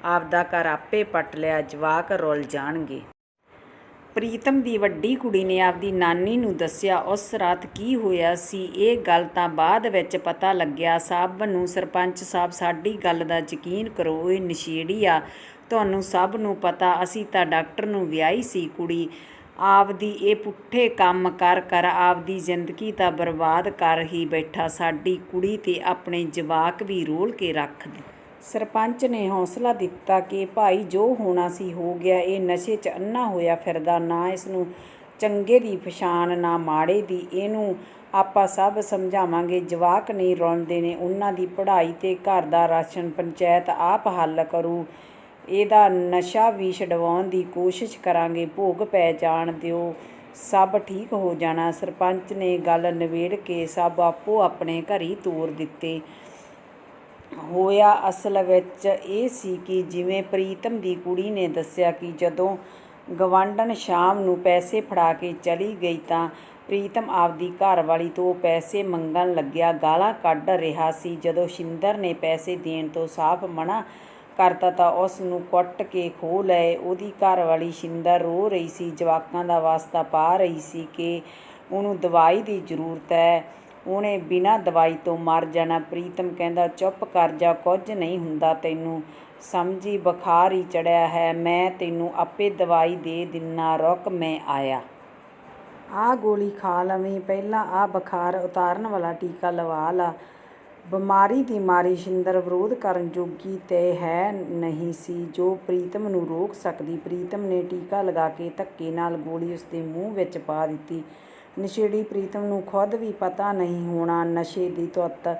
ਆਪਦਾ ਘਰ ਆਪੇ ਪੱਟ ਲਿਆ, ਜਵਾਕ ਰੁੱਲ ਜਾਣਗੇ। ਪ੍ਰੀਤਮ ਦੀ ਵੱਡੀ ਕੁੜੀ ਨੇ ਆਪਦੀ ਨਾਨੀ ਨੂੰ ਦੱਸਿਆ ਉਸ ਰਾਤ ਕੀ ਹੋਇਆ ਸੀ। ਇਹ ਗੱਲ ਤਾਂ ਬਾਅਦ ਵਿੱਚ ਪਤਾ ਲੱਗਿਆ ਸਭ ਨੂੰ। ਸਰਪੰਚ ਸਾਹਿਬ, ਸਾਡੀ ਗੱਲ ਦਾ ਯਕੀਨ ਕਰੋ, ਇਹ ਨਸ਼ੇੜੀ ਆ, ਤੁਹਾਨੂੰ ਸਭ ਨੂੰ ਪਤਾ। ਅਸੀਂ ਤਾਂ ਡਾਕਟਰ ਨੂੰ ਵਿਆਹੀ ਸੀ ਕੁੜੀ। ਆਪਦੀ ਇਹ ਪੁੱਠੇ ਕੰਮ ਕਰ ਆਪਦੀ ਜ਼ਿੰਦਗੀ ਤਾਂ ਬਰਬਾਦ ਕਰ ਹੀ ਬੈਠਾ। ਸਾਡੀ ਕੁੜੀ ਤੇ ਆਪਣੇ ਜਵਾਕ ਵੀ ਰੋਲ ਕੇ ਰੱਖ ਦਿੱਤੇ। ਸਰਪੰਚ ਨੇ ਹੌਸਲਾ ਦਿੱਤਾ ਕਿ ਭਾਈ ਜੋ ਹੋਣਾ ਸੀ ਹੋ ਗਿਆ। ਇਹ ਨਸ਼ੇ 'ਚ ਅੰਨਾ ਹੋਇਆ ਫਿਰਦਾ, ਨਾ ਇਸਨੂੰ ਚੰਗੇ ਦੀ ਪਛਾਣ ਨਾ ਮਾੜੇ ਦੀ। ਇਹਨੂੰ ਆਪਾਂ ਸਭ ਸਮਝਾਵਾਂਗੇ। ਜਵਾਕ ਨਹੀਂ ਰੁਲਦੇ ਨੇ, ਉਹਨਾਂ ਦੀ ਪੜ੍ਹਾਈ ਤੇ ਘਰ ਦਾ ਰਾਸ਼ਨ ਪੰਚਾਇਤ ਆਪ ਹੱਲ ਕਰੂ। ਇਹਦਾ ਨਸ਼ਾ ਵੀ ਛਡਵਾਉਣ ਦੀ ਕੋਸ਼ਿਸ਼ ਕਰਾਂਗੇ। ਭੋਗ ਪੈ ਜਾਣ ਦਿਓ, ਸਭ ਠੀਕ ਹੋ ਜਾਣਾ। ਸਰਪੰਚ ਨੇ ਗੱਲ ਨਿਬੇੜ ਕੇ ਸਭ ਆਪੋ ਆਪਣੇ ਘਰੀਂ ਤੋਰ ਦਿੱਤੇ। ਹੋਇਆ ਅਸਲ ਵਿੱਚ ਇਹ ਸੀ ਕਿ ਜਿਵੇਂ ਪ੍ਰੀਤਮ ਦੀ ਕੁੜੀ ਨੇ ਦੱਸਿਆ ਕਿ ਜਦੋਂ ਗਵਾਂਢਣ ਸ਼ਾਮ ਨੂੰ ਪੈਸੇ ਫੜਾ ਕੇ ਚਲੀ ਗਈ ਤਾਂ ਪ੍ਰੀਤਮ ਆਪਦੀ ਘਰਵਾਲੀ ਤੋਂ ਪੈਸੇ ਮੰਗਣ ਲੱਗਿਆ। ਗਾਲਾਂ ਕੱਢ ਰਿਹਾ ਸੀ। ਜਦੋਂ ਸ਼ਿੰਦਰ ਨੇ ਪੈਸੇ ਦੇਣ ਤੋਂ ਸਾਫ਼ ਮਨ੍ਹਾ ਕਰਤਾ ਤਾਂ ਉਸ ਨੂੰ ਕੁੱਟ ਕੇ ਖੋਹ ਲਏ। ਉਹਦੀ ਘਰਵਾਲੀ ਸ਼ਿੰਦਰ ਰੋ ਰਹੀ ਸੀ, ਜਵਾਕਾਂ ਦਾ ਵਾਸਤਾ ਪਾ ਰਹੀ ਸੀ ਕਿ ਉਹਨੂੰ ਦਵਾਈ ਦੀ ਜ਼ਰੂਰਤ ਹੈ, ਉਹਨੇ ਬਿਨਾਂ ਦਵਾਈ ਤੋਂ ਮਰ ਜਾਣਾ। ਪ੍ਰੀਤਮ ਕਹਿੰਦਾ, ਚੁੱਪ ਕਰ ਜਾ, ਕੁਝ ਨਹੀਂ ਹੁੰਦਾ ਤੈਨੂੰ, ਸਮਝੀ ਬੁਖਾਰ ਹੀ ਚੜ੍ਹਿਆ ਹੈ, ਮੈਂ ਤੈਨੂੰ ਆਪੇ ਦਵਾਈ ਦੇ ਦਿੰਨਾ, ਰੁਕ ਮੈਂ ਆਇਆ। ਆਹ ਗੋਲੀ ਖਾ ਲਵੀਂ, ਪਹਿਲਾਂ ਆਹ ਬੁਖਾਰ ਉਤਾਰਨ ਵਾਲਾ ਟੀਕਾ ਲਵਾ ਲਾ। ਬਿਮਾਰੀ ਦੀ ਮਾਰੀ ਸ਼ਿੰਦਰ ਵਿਰੋਧ ਕਰਨ ਜੋਗੀ ਤੇ ਹੈ ਨਹੀਂ ਸੀ ਜੋ ਪ੍ਰੀਤਮ ਨੂੰ ਰੋਕ ਸਕਦੀ। ਪ੍ਰੀਤਮ ਨੇ ਟੀਕਾ ਲਗਾ ਕੇ ਧੱਕੇ ਨਾਲ ਗੋਲੀ ਉਸਦੇ ਮੂੰਹ ਵਿੱਚ ਪਾ ਦਿੱਤੀ। ਨਸ਼ੇੜੀ ਪ੍ਰੀਤਮ ਨੂੰ ਖੁਦ ਵੀ ਪਤਾ ਨਹੀਂ ਹੋਣਾ ਨਸ਼ੇ ਦੀ ਧੁੱਤ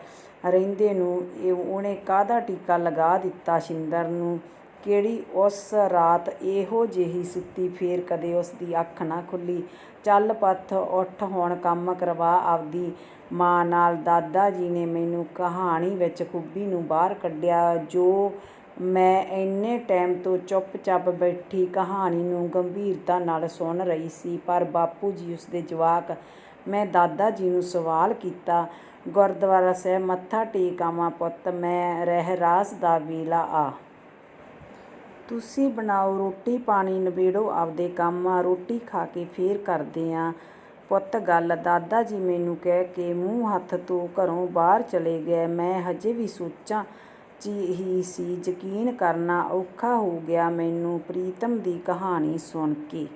ਰਹਿੰਦੇ ਨੂੰ ਉਹਨੇ ਕਾਹਦਾ ਟੀਕਾ ਲਗਾ ਦਿੱਤਾ ਸ਼ਿੰਦਰ ਨੂੰ। ਕਿਹੜੀ ਉਸ ਰਾਤ ਇਹੋ ਜਿਹੀ ਸੁੱਤੀ ਫੇਰ ਕਦੇ ਉਸਦੀ ਅੱਖ ਨਾ ਖੁੱਲ੍ਹੀ। ਚੱਲ ਪੁੱਤ ਉੱਠ, ਹੁਣ ਕੰਮ ਕਰਵਾ ਆਪਦੀ ਮਾਂ ਨਾਲ। ਦਾਦਾ ਜੀ ਨੇ ਮੈਨੂੰ ਕਹਾਣੀ ਵਿੱਚ ਖੂਬੀ ਨੂੰ ਬਾਹਰ ਕੱਢਿਆ। ਜੋ ਮੈਂ ਇੰਨੇ ਟਾਈਮ ਤੋਂ ਚੁੱਪ-ਚਾਪ ਬੈਠੀ ਕਹਾਣੀ ਨੂੰ ਗੰਭੀਰਤਾ ਨਾਲ ਸੁਣ ਰਹੀ ਸੀ। ਪਰ ਬਾਪੂ ਜੀ ਉਸਦੇ ਜਵਾਕ। ਮੈਂ ਦਾਦਾ ਜੀ ਨੂੰ ਸਵਾਲ ਕੀਤਾ, ਗੁਰਦੁਆਰਾ ਸਾਹਿਬ ਮੱਥਾ ਟੇਕ ਆਵਾਂ ਪੁੱਤ? ਮੈਂ ਰਹਿਰਾਸ ਦਾ ਵੇਲਾ ਆ। ਤੁਸੀਂ ਬਣਾਓ ਰੋਟੀ ਪਾਣੀ, ਨਿਬੇੜੋ ਆਪਦੇ ਕੰਮ। ਰੋਟੀ ਖਾ ਕੇ ਫੇਰ ਕਰਦੇ ਆਂ ਪੁੱਤ ਗੱਲ। ਦਾਦਾ ਜੀ ਮੈਨੂੰ ਕਹਿ ਕੇ ਮੂੰਹ ਹੱਥ ਧੋ ਘਰੋਂ ਬਾਹਰ ਚਲੇ ਗਏ। ਮੈਂ ਹਜੇ ਵੀ ਸੋਚਾਂ 'ਚ ਹੀ ਸੀ। ਯਕੀਨ ਕਰਨਾ ਔਖਾ ਹੋ ਗਿਆ ਮੈਨੂੰ ਪ੍ਰੀਤਮ ਦੀ ਕਹਾਣੀ ਸੁਣ ਕੇ।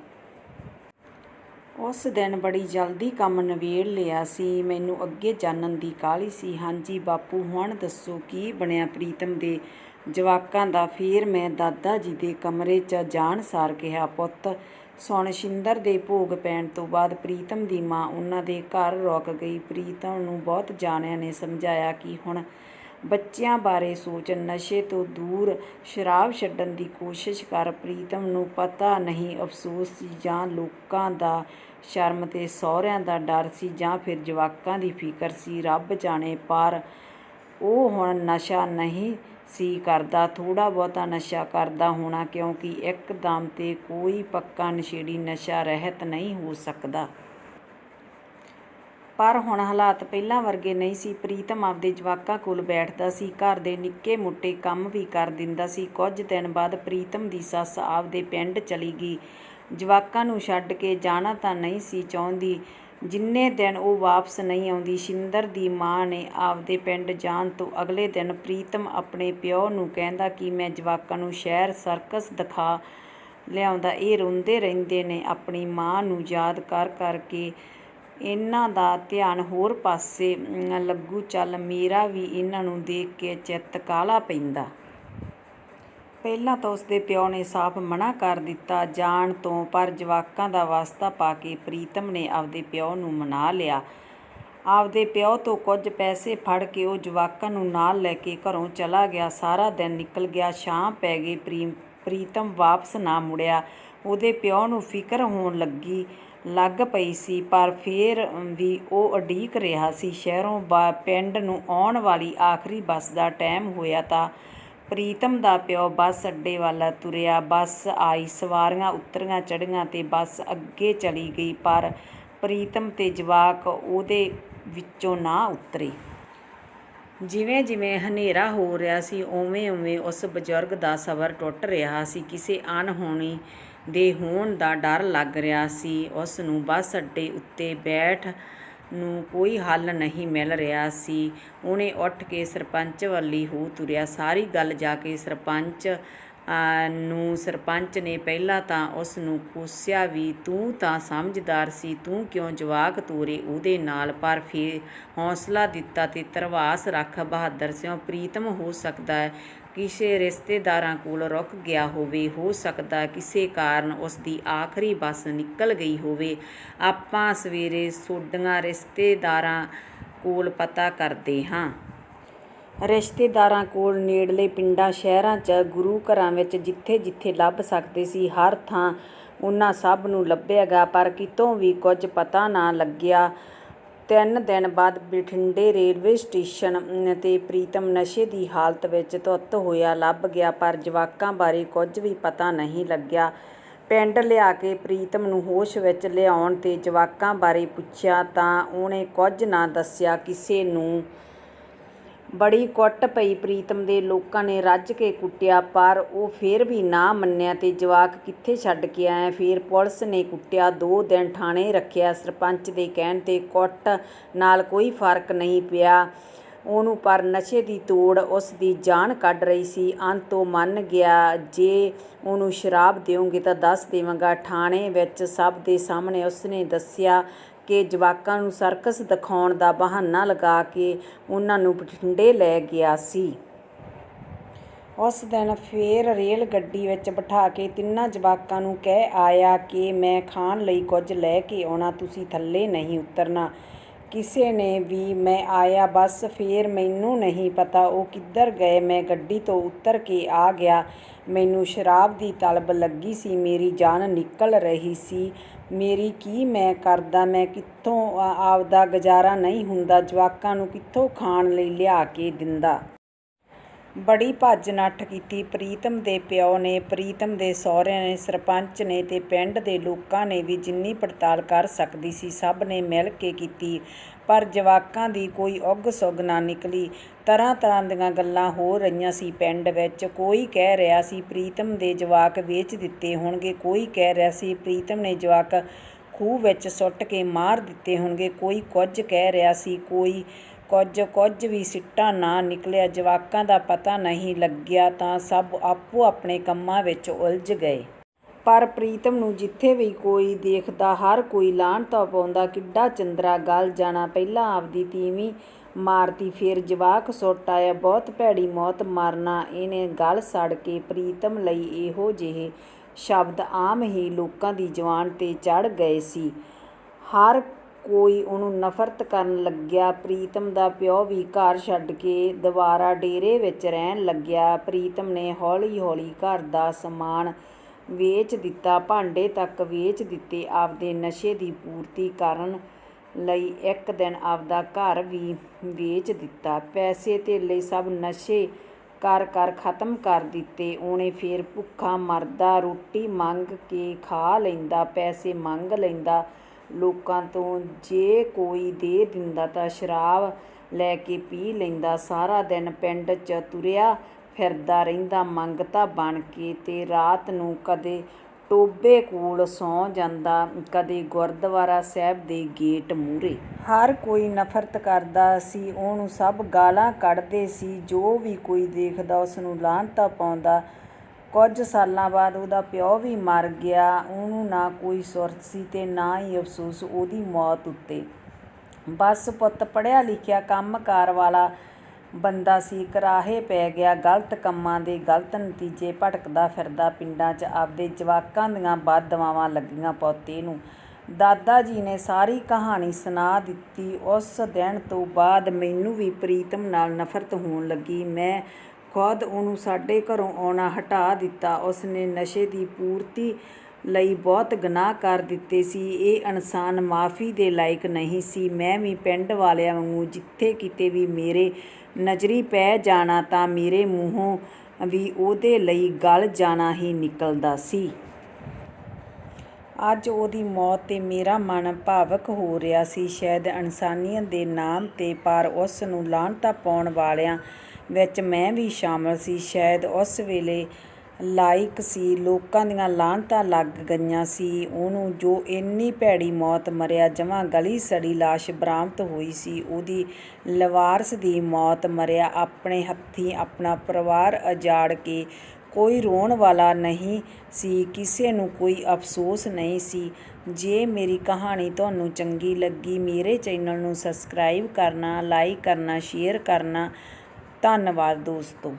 ਉਸ ਦਿਨ ਬੜੀ ਜਲਦੀ ਕੰਮ ਨਿਬੇੜ ਲਿਆ ਸੀ। ਮੈਨੂੰ ਅੱਗੇ ਜਾਣਨ ਦੀ ਕਾਹਲੀ ਸੀ। ਹਾਂਜੀ ਬਾਪੂ, ਹੁਣ ਦੱਸੋ ਕੀ ਬਣਿਆ ਪ੍ਰੀਤਮ ਦੇ ਜਵਾਕਾਂ ਦਾ? ਫੇਰ ਮੈਂ ਦਾਦਾ ਜੀ ਦੇ ਕਮਰੇ 'ਚ ਜਾਣ ਸਾਰ ਕਿਹਾ, ਪੁੱਤ ਸੁਣ, ਸ਼ਿੰਦਰ ਦੇ ਭੋਗ ਪੈਣ ਤੋਂ ਬਾਅਦ ਪ੍ਰੀਤਮ ਦੀ ਮਾਂ ਉਹਨਾਂ ਦੇ ਘਰ ਰੁਕ ਗਈ। ਪ੍ਰੀਤਮ ਨੂੰ ਬਹੁਤ ਜਾਣਿਆਂ ਨੇ ਸਮਝਾਇਆ ਕਿ ਹੁਣ ਬੱਚਿਆਂ ਬਾਰੇ ਸੋਚ, ਨਸ਼ੇ ਤੋਂ ਦੂਰ ਸ਼ਰਾਬ ਛੱਡਣ ਦੀ ਕੋਸ਼ਿਸ਼ ਕਰ। ਪ੍ਰੀਤਮ ਨੂੰ ਪਤਾ ਨਹੀਂ ਅਫਸੋਸ ਸੀ ਜਾਂ ਲੋਕਾਂ ਦਾ ਸ਼ਰਮ ਤੇ ਸਹੁਰਿਆਂ ਦਾ ਡਰ ਸੀ ਜਾਂ ਫਿਰ ਜਵਾਕਾਂ ਦੀ ਫਿਕਰ ਸੀ, ਰੱਬ ਜਾਣੇ। ਪਰ ਉਹ ਹੁਣ ਨਸ਼ਾ ਨਹੀਂ ਸੀ ਕਰਦਾ। ਥੋੜ੍ਹਾ ਬਹੁਤਾ ਨਸ਼ਾ ਕਰਦਾ ਹੋਣਾ, ਕਿਉਂਕਿ ਇੱਕਦਮ ਤੇ ਕੋਈ ਪੱਕਾ ਨਸ਼ੇੜੀ ਨਸ਼ਾ ਰਹਿਤ ਨਹੀਂ ਹੋ ਸਕਦਾ। ਪਰ ਹੁਣ ਹਾਲਾਤ ਪਹਿਲਾਂ ਵਰਗੇ ਨਹੀਂ ਸੀ। ਪ੍ਰੀਤਮ ਆਪਦੇ ਜਵਾਕਾਂ ਕੋਲ ਬੈਠਦਾ ਸੀ, ਘਰ ਦੇ ਨਿੱਕੇ ਮੋਟੇ ਕੰਮ ਵੀ ਕਰ ਦਿੰਦਾ ਸੀ। ਕੁਝ ਦਿਨ ਬਾਅਦ ਪ੍ਰੀਤਮ ਦੀ ਸੱਸ ਆਪਦੇ ਪਿੰਡ ਚਲੀ ਗਈ। ਜਵਾਕਾਂ ਨੂੰ ਛੱਡ ਕੇ ਜਾਣਾ ਤਾਂ ਨਹੀਂ ਸੀ ਚਾਹੁੰਦੀ। ਜਿੰਨੇ ਦਿਨ ਉਹ ਵਾਪਸ ਨਹੀਂ ਆਉਂਦੀ, ਸ਼ਿੰਦਰ ਦੀ ਮਾਂ ਨੇ ਆਪਦੇ ਪਿੰਡ ਜਾਣ ਤੋਂ ਅਗਲੇ ਦਿਨ ਪ੍ਰੀਤਮ ਆਪਣੇ ਪਿਓ ਨੂੰ ਕਹਿੰਦਾ ਕਿ ਮੈਂ ਜਵਾਕਾਂ ਨੂੰ ਸ਼ਹਿਰ ਸਰਕਸ ਦਿਖਾ ਲਿਆਉਂਦਾ। ਇਹ ਰੋਂਦੇ ਰਹਿੰਦੇ ਨੇ। ਆਪਣੀ ਮਾਂ ਨੂੰ ਯਾਦ ਕਰ ਕਰਕੇ ਇਹਨਾਂ ਦਾ ਧਿਆਨ ਹੋਰ ਪਾਸੇ ਲੱਗੂ। ਚੱਲ, ਮੇਰਾ ਵੀ ਇਹਨਾਂ ਨੂੰ ਦੇਖ ਕੇ ਚਿੱਤ ਕਾਹਲਾ ਪੈਂਦਾ। ਪਹਿਲਾਂ ਤਾਂ ਉਸਦੇ ਪਿਓ ਨੇ ਸਾਫ਼ ਮਨ੍ਹਾ ਕਰ ਦਿੱਤਾ ਜਾਣ ਤੋਂ, ਪਰ ਜਵਾਕਾਂ ਦਾ ਵਾਸਤਾ ਪਾ ਕੇ ਪ੍ਰੀਤਮ ਨੇ ਆਪਦੇ ਪਿਓ ਨੂੰ ਮਨਾ ਲਿਆ। ਆਪਦੇ ਪਿਓ ਤੋਂ ਕੁਝ ਪੈਸੇ ਫੜ ਕੇ ਉਹ ਜਵਾਕਾਂ ਨੂੰ ਨਾਲ ਲੈ ਕੇ ਘਰੋਂ ਚਲਾ ਗਿਆ। ਸਾਰਾ ਦਿਨ ਨਿਕਲ ਗਿਆ, ਸ਼ਾਮ ਪੈ ਗਈ। ਪ੍ਰੀਤਮ ਵਾਪਸ ਨਾ ਮੁੜਿਆ। ਉਹਦੇ ਪਿਓ ਨੂੰ ਫਿਕਰ ਹੋਣ ਲੱਗ ਪਈ ਸੀ, ਪਰ ਫੇਰ ਵੀ ਉਹ ਉਡੀਕ ਰਿਹਾ ਸੀ। ਸ਼ਹਿਰੋਂ ਪਿੰਡ ਨੂੰ ਆਉਣ ਵਾਲੀ ਆਖਰੀ ਬੱਸ ਦਾ ਟਾਈਮ ਹੋਇਆ ਤਾਂ ਪ੍ਰੀਤਮ ਦਾ ਪਿਓ ਬੱਸ ਅੱਡੇ ਵੱਲ ਤੁਰਿਆ। ਬੱਸ ਆਈ, ਸਵਾਰੀਆਂ ਉਤਰੀਆਂ ਚੜ੍ਹੀਆਂ ਤੇ ਬੱਸ ਅੱਗੇ ਚਲੀ ਗਈ, ਪਰ ਪ੍ਰੀਤਮ ਤੇ ਜਵਾਕ ਉਹਦੇ ਵਿੱਚੋਂ ਨਾ ਉਤਰੇ। ਜਿਵੇਂ ਜਿਵੇਂ ਹਨੇਰਾ ਹੋ ਰਿਹਾ ਸੀ, ਉਵੇਂ ਉਸ ਬਜ਼ੁਰਗ ਦਾ ਸਬਰ ਟੁੱਟ ਰਿਹਾ ਸੀ। ਕਿਸੇ ਅਣਹੋਣੀ ਦੇ ਹੋਣ ਦਾ ਡਰ ਲੱਗ ਰਿਹਾ ਸੀ ਉਸ ਨੂੰ। ਬੱਸ ਅੱਡੇ ਉੱਤੇ ਬੈਠ ਨੂੰ ਕੋਈ ਹੱਲ ਨਹੀਂ ਮਿਲ ਰਿਹਾ ਸੀ। ਉਹਨੇ ਉੱਠ ਕੇ ਸਰਪੰਚ ਵੱਲੀ ਹੋ ਤੁਰਿਆ। ਸਾਰੀ ਗੱਲ ਜਾ ਕੇ ਸਰਪੰਚ ਨੇ ਪਹਿਲਾਂ ਤਾਂ ਉਸ ਨੂੰ ਕੋਸਿਆ ਵੀ, ਤੂੰ ਤਾਂ ਸਮਝਦਾਰ ਸੀ, ਤੂੰ ਕਿਉਂ ਜਵਾਕ ਤੋਰੇ ਉਹਦੇ ਨਾਲ? ਪਰ ਫੇਰ ਹੌਸਲਾ ਦਿੱਤਾ ਤੇ ਧਰਵਾਸ ਰੱਖ, ਬਹਾਦਰ ਸਿਉ। ਪ੍ਰੀਤਮ ਹੋ ਸਕਦਾ ਕਿਸੇ ਰਿਸ਼ਤੇਦਾਰਾਂ ਕੋਲ ਰੁਕ ਗਿਆ ਹੋਵੇ, ਹੋ ਸਕਦਾ ਕਿਸੇ ਕਾਰਨ ਉਸਦੀ ਆਖਰੀ ਬੱਸ ਨਿਕਲ ਗਈ ਹੋਵੇ। ਆਪਾਂ ਸਵੇਰੇ ਸੋਡੀਆਂ ਰਿਸ਼ਤੇਦਾਰਾਂ ਕੋਲ ਪਤਾ ਕਰਦੇ ਹਾਂ। ਰਿਸ਼ਤੇਦਾਰਾਂ ਕੋਲ ਨੇੜਲੇ ਪਿੰਡਾਂ ਸ਼ਹਿਰਾਂ 'ਚ, ਗੁਰੂ ਘਰਾਂ ਵਿੱਚ, ਜਿੱਥੇ ਜਿੱਥੇ ਲੱਭ ਸਕਦੇ ਸੀ, ਹਰ ਥਾਂ ਉਹਨਾਂ ਸਭ ਨੂੰ ਲੱਭਿਆ ਗਿਆ, ਪਰ ਕਿਤੋਂ ਵੀ ਕੁਝ ਪਤਾ ਨਾ ਲੱਗਿਆ। 3 ਦਿਨ ਬਾਅਦ ਬਠਿੰਡੇ ਰੇਲਵੇ ਸਟੇਸ਼ਨ 'ਤੇ ਪ੍ਰੀਤਮ ਨਸ਼ੇ ਦੀ ਹਾਲਤ ਵਿੱਚ ਧੁੱਤ ਹੋਇਆ ਲੱਭ ਗਿਆ, ਪਰ ਜਵਾਕਾਂ ਬਾਰੇ ਕੁਝ ਵੀ ਪਤਾ ਨਹੀਂ ਲੱਗਿਆ। ਪਿੰਡ ਲਿਆ ਕੇ ਪ੍ਰੀਤਮ ਨੂੰ ਹੋਸ਼ ਵਿੱਚ ਲਿਆਉਣ 'ਤੇ ਜਵਾਕਾਂ ਬਾਰੇ ਪੁੱਛਿਆ ਤਾਂ ਉਹਨੇ ਕੁਝ ਨਾ ਦੱਸਿਆ ਕਿਸੇ ਨੂੰ। ਬੜੀ ਕੁੱਟ ਪਈ ਪ੍ਰੀਤਮ ਦੇ। ਲੋਕਾਂ ਨੇ ਰੱਜ ਕੇ ਕੁੱਟਿਆ, ਪਰ ਉਹ ਫੇਰ ਵੀ ਨਾ ਮੰਨਿਆ ਤੇ ਜਵਾਕ ਕਿੱਥੇ ਛੱਡ ਕੇ ਆਇਆ। ਫੇਰ ਪੁਲਿਸ ਨੇ ਕੁੱਟਿਆ, 2 ਦਿਨ ਥਾਣੇ ਰੱਖਿਆ। ਸਰਪੰਚ ਦੇ ਕਹਿਣ 'ਤੇ ਕੁੱਟ ਨਾਲ ਕੋਈ ਫਰਕ ਨਹੀਂ ਪਿਆ ਉਹਨੂੰ, ਪਰ ਨਸ਼ੇ ਦੀ ਤੋੜ ਉਸ ਦੀ ਜਾਨ ਕੱਢ ਰਹੀ ਸੀ। ਅੰਤ ਉਹ ਮੰਨ ਗਿਆ, ਜੇ ਉਹਨੂੰ ਸ਼ਰਾਬ ਦਿਓਗੇ ਤਾਂ ਦੱਸ ਦੇਵਾਂਗਾ। ਥਾਣੇ ਵਿੱਚ ਸਭ ਦੇ ਸਾਹਮਣੇ ਉਸਨੇ ਦੱਸਿਆ ਕਿ ਜਵਾਕਾਂ ਨੂੰ ਸਰਕਸ ਦਿਖਾਉਣ ਦਾ ਬਹਾਨਾ ਲਗਾ ਕੇ ਉਹਨਾਂ ਨੂੰ ਬਠਿੰਡੇ ਲੈ ਗਿਆ ਸੀ। ਉਸ ਦਿਨ ਫੇਰ ਰੇਲ ਗੱਡੀ ਵਿੱਚ ਬਿਠਾ ਕੇ ਤਿੰਨਾਂ ਜਵਾਕਾਂ ਨੂੰ ਕਹਿ ਆਇਆ ਕਿ ਮੈਂ ਖਾਣ ਲਈ ਕੁਝ ਲੈ ਕੇ ਆਉਣਾ, ਤੁਸੀਂ ਥੱਲੇ ਨਹੀਂ ਉਤਰਨਾ। ਕਿਸੇ ਨੇ ਵੀ ਮੈਂ ਆਇਆ ਬਸ ਫੇਰ ਮੈਨੂੰ ਨਹੀਂ ਪਤਾ ਉਹ ਕਿੱਧਰ ਗਏ। ਮੈਂ ਗੱਡੀ ਤੋਂ ਉਤਰ ਕੇ ਆ ਗਿਆ। ਮੈਨੂੰ ਸ਼ਰਾਬ ਦੀ ਤਲਬ ਲੱਗੀ ਸੀ, ਮੇਰੀ ਜਾਨ ਨਿਕਲ ਰਹੀ ਸੀ। ਮੇਰੀ ਕੀ ਮੈਂ ਕਰਦਾ, ਮੈਂ ਕਿੱਥੋਂ ਆਪਦਾ ਗੁਜ਼ਾਰਾ ਨਹੀਂ ਹੁੰਦਾ, ਜਵਾਕਾਂ ਨੂੰ ਕਿੱਥੋਂ ਖਾਣ ਲਈ ਲਿਆ ਕੇ ਦਿੰਦਾ। ਬੜੀ ਭੱਜ ਨੱਠ ਕੀਤੀ। ਪ੍ਰੀਤਮ ਦੇ ਪਿਓ ਨੇ, ਪ੍ਰੀਤਮ ਦੇ ਸਹੁਰਿਆਂ ਨੇ, ਸਰਪੰਚ ਨੇ ਤੇ ਪਿੰਡ ਦੇ ਲੋਕਾਂ ਨੇ ਵੀ ਜਿੰਨੀ ਪੜਤਾਲ ਕਰ ਸਕਦੀ ਸੀ ਸਭ ਨੇ ਮਿਲ ਕੇ ਕੀਤੀ, ਪਰ ਜਵਾਕਾਂ ਦੀ ਕੋਈ ਉੱਗ ਸੁੱਗ ਨਾ ਨਿਕਲੀ। ਤਰ੍ਹਾਂ ਤਰ੍ਹਾਂ ਦੀਆਂ ਗੱਲਾਂ ਹੋ ਰਹੀਆਂ ਸੀ ਪਿੰਡ ਵਿੱਚ। ਕੋਈ ਕਹਿ ਰਿਹਾ ਸੀ ਪ੍ਰੀਤਮ ਦੇ ਜਵਾਕ ਵੇਚ ਦਿੱਤੇ ਹੋਣਗੇ, ਕੋਈ ਕਹਿ ਰਿਹਾ ਸੀ ਪ੍ਰੀਤਮ ਨੇ ਜਵਾਕ ਖੂਹ ਵਿੱਚ ਸੁੱਟ ਕੇ ਮਾਰ ਦਿੱਤੇ ਹੋਣਗੇ, ਕੋਈ ਕੁਝ ਕਹਿ ਰਿਹਾ ਸੀ, ਕੋਈ ਕੁਝ ਵੀ ਸਿੱਟਾ ਨਾ ਨਿਕਲਿਆ। ਜਵਾਕਾਂ ਦਾ ਪਤਾ ਨਹੀਂ ਲੱਗਿਆ ਤਾਂ ਸਭ ਆਪੋ ਆਪਣੇ ਕੰਮਾਂ ਵਿੱਚ ਉਲਝ ਗਏ। ਪਰ ਪ੍ਰੀਤਮ ਨੂੰ ਜਿੱਥੇ ਵੀ ਕੋਈ ਦੇਖਦਾ ਹਰ ਕੋਈ ਲਾਹਨਤਾਂ ਪਾਉਂਦਾ, ਕਿੱਡਾ ਚੰਦਰਾ ਗਲ ਜਾਣਾ, ਪਹਿਲਾਂ ਆਪਦੀ ਤੀਵੀਂ ਮਾਰਤੀ ਫੇਰ ਜਵਾਕ ਸੁੱਟ ਆਇਆ, ਬਹੁਤ ਭੈੜੀ ਮੌਤ ਮਰਨਾ, ਇਹਨੇ ਗਲ ਸੜ ਕੇ। ਪ੍ਰੀਤਮ ਲਈ ਇਹੋ ਜਿਹੇ ਸ਼ਬਦ ਆਮ ਹੀ ਲੋਕਾਂ ਦੀ ਜ਼ੁਬਾਨ 'ਤੇ ਚੜ੍ਹ ਗਏ ਸੀ। ਹਰ ਕੋਈ ਉਹਨੂੰ ਨਫ਼ਰਤ ਕਰਨ ਲੱਗਿਆ। ਪ੍ਰੀਤਮ ਦਾ ਪਿਓ ਵੀ ਘਰ ਛੱਡ ਕੇ ਦੁਬਾਰਾ ਡੇਰੇ ਵਿੱਚ ਰਹਿਣ ਲੱਗਿਆ। ਪ੍ਰੀਤਮ ਨੇ ਹੌਲੀ ਹੌਲੀ ਘਰ ਦਾ ਸਮਾਨ ਵੇਚ ਦਿੱਤਾ, ਭਾਂਡੇ ਤੱਕ ਵੇਚ ਦਿੱਤੇ ਆਪਦੇ ਨਸ਼ੇ ਦੀ ਪੂਰਤੀ ਕਰਨ ਲਈ। ਇੱਕ ਦਿਨ ਆਪਦਾ ਘਰ ਵੀ ਵੇਚ ਦਿੱਤਾ। ਪੈਸੇ ਧੇਲੇ ਸਭ ਨਸ਼ੇ ਕਰ ਖ਼ਤਮ ਕਰ ਦਿੱਤੇ। ਉਹਨੇ ਫੇਰ ਭੁੱਖਾ ਮਰਦਾ, ਰੋਟੀ ਮੰਗ ਕੇ ਖਾ ਲੈਂਦਾ, ਪੈਸੇ ਮੰਗ ਲੈਂਦਾ ਲੋਕਾਂ ਤੋਂ, ਜੇ ਕੋਈ ਦੇ ਦਿੰਦਾ ਤਾਂ ਸ਼ਰਾਬ ਲੈ ਕੇ ਪੀ ਲੈਂਦਾ। ਸਾਰਾ ਦਿਨ ਪਿੰਡ 'ਚ ਤੁਰਿਆ ਫਿਰਦਾ ਰਹਿੰਦਾ ਮੰਗਤਾ ਬਣ ਕੇ, ਤੇ ਰਾਤ ਨੂੰ ਕਦੇ ਟੋਭੇ ਕੋਲ ਸੌਂ ਜਾਂਦਾ, ਕਦੇ ਗੁਰਦੁਆਰਾ ਸਾਹਿਬ ਦੇ ਗੇਟ ਮੂਹਰੇ। ਹਰ ਕੋਈ ਨਫ਼ਰਤ ਕਰਦਾ ਸੀ ਉਹਨੂੰ, ਸਭ ਗਾਲਾਂ ਕੱਢਦੇ ਸੀ। ਜੋ ਵੀ ਕੋਈ ਦੇਖਦਾ ਉਸ ਨੂੰ ਲਾਹਨਤਾਂ ਪਾਉਂਦਾ। ਕੁਝ ਸਾਲਾਂ ਬਾਅਦ ਉਹਦਾ ਪਿਓ ਵੀ ਮਰ ਗਿਆ। ਉਹਨੂੰ ਨਾ ਕੋਈ ਸੁਰਤ ਸੀ ਤੇ ਨਾ ਹੀ ਅਫਸੋਸ ਉਹਦੀ ਮੌਤ ਉੱਤੇ। ਬਸ ਪੁੱਤ ਪੜ੍ਹਿਆ ਲਿਖਿਆ ਕੰਮਕਾਰ ਵਾਲਾ ਬੰਦਾ ਸੀ, ਕਰਾਹੇ ਪੈ ਗਿਆ ਗਲਤ ਕੰਮਾਂ ਦੇ, ਗਲਤ ਨਤੀਜੇ, ਭਟਕਦਾ ਫਿਰਦਾ ਪਿੰਡਾਂ 'ਚ। ਆਪਦੇ ਜਵਾਕਾਂ ਦੀਆਂ ਬਦਦੁਆਵਾਂ ਲੱਗੀਆਂ ਪੋਤੇ ਨੂੰ। ਦਾਦਾ ਜੀ ਨੇ ਸਾਰੀ ਕਹਾਣੀ ਸੁਣਾ ਦਿੱਤੀ। ਉਸ ਦਿਨ ਤੋਂ ਬਾਅਦ ਮੈਨੂੰ ਵੀ ਪ੍ਰੀਤਮ ਨਾਲ ਨਫ਼ਰਤ ਹੋਣ ਲੱਗੀ। ਮੈਂ ਖੁਦ ਉਹਨੂੰ ਸਾਡੇ ਘਰੋਂ ਆਉਣਾ ਹਟਾ ਦਿੱਤਾ। ਉਸਨੇ ਨਸ਼ੇ ਦੀ ਪੂਰਤੀ ਲਈ ਬਹੁਤ ਗੁਨਾਹ ਕਰ ਦਿੱਤੇ ਸੀ। ਇਹ ਇਨਸਾਨ ਮਾਫ਼ੀ ਦੇ ਲਾਇਕ ਨਹੀਂ ਸੀ। ਮੈਂ ਵੀ ਪਿੰਡ ਵਾਲਿਆਂ ਵਾਂਗੂ ਜਿੱਥੇ ਕਿਤੇ ਵੀ ਮੇਰੇ ਨਜ਼ਰੀ ਪੈ ਜਾਣਾ ਤਾਂ ਮੇਰੇ ਮੂੰਹੋਂ ਵੀ ਉਹਦੇ ਲਈ ਗਲ ਜਾਣਾ ਹੀ ਨਿਕਲਦਾ ਸੀ। ਅੱਜ ਉਹਦੀ ਮੌਤ 'ਤੇ ਮੇਰਾ ਮਨ ਭਾਵੁਕ ਹੋ ਰਿਹਾ ਸੀ, ਸ਼ਾਇਦ ਇਨਸਾਨੀਅਤ ਦੇ ਨਾਮ 'ਤੇ, ਪਰ ਉਸ ਨੂੰ ਲਾਹਨਤਾਂ ਪਾਉਣ ਵਾਲਿਆਂ ਵਿੱਚ ਮੈਂ ਵੀ ਸ਼ਾਮਲ ਸੀ। ਸ਼ਾਇਦ ਉਸ ਵੇਲੇ ਲਾਇਕ ਸੀ, ਲੋਕਾਂ ਦੀਆਂ ਲਾਹਨਤਾਂ ਲੱਗ ਗਈਆਂ ਸੀ ਉਹਨੂੰ, ਜੋ ਇੰਨੀ ਭੈੜੀ ਮੌਤ ਮਰਿਆ। ਜਮਾਂ ਗਲੀ ਸੜੀ ਲਾਸ਼ ਬਰਾਮਦ ਹੋਈ ਸੀ ਉਹਦੀ। ਲਵਾਰਸ ਦੀ ਮੌਤ ਮਰਿਆ, ਆਪਣੇ ਹੱਥੀਂ ਆਪਣਾ ਪਰਿਵਾਰ ਉਜਾੜ ਕੇ। ਕੋਈ ਰੋਣ ਵਾਲਾ ਨਹੀਂ ਸੀ, ਕਿਸੇ ਨੂੰ ਕੋਈ ਅਫਸੋਸ ਨਹੀਂ ਸੀ। ਜੇ ਮੇਰੀ ਕਹਾਣੀ ਤੁਹਾਨੂੰ ਚੰਗੀ ਲੱਗੀ, ਮੇਰੇ ਚੈਨਲ ਨੂੰ ਸਬਸਕ੍ਰਾਈਬ ਕਰਨਾ, ਲਾਈਕ ਕਰਨਾ, ਸ਼ੇਅਰ ਕਰਨਾ। ਧੰਨਵਾਦ ਦੋਸਤੋ।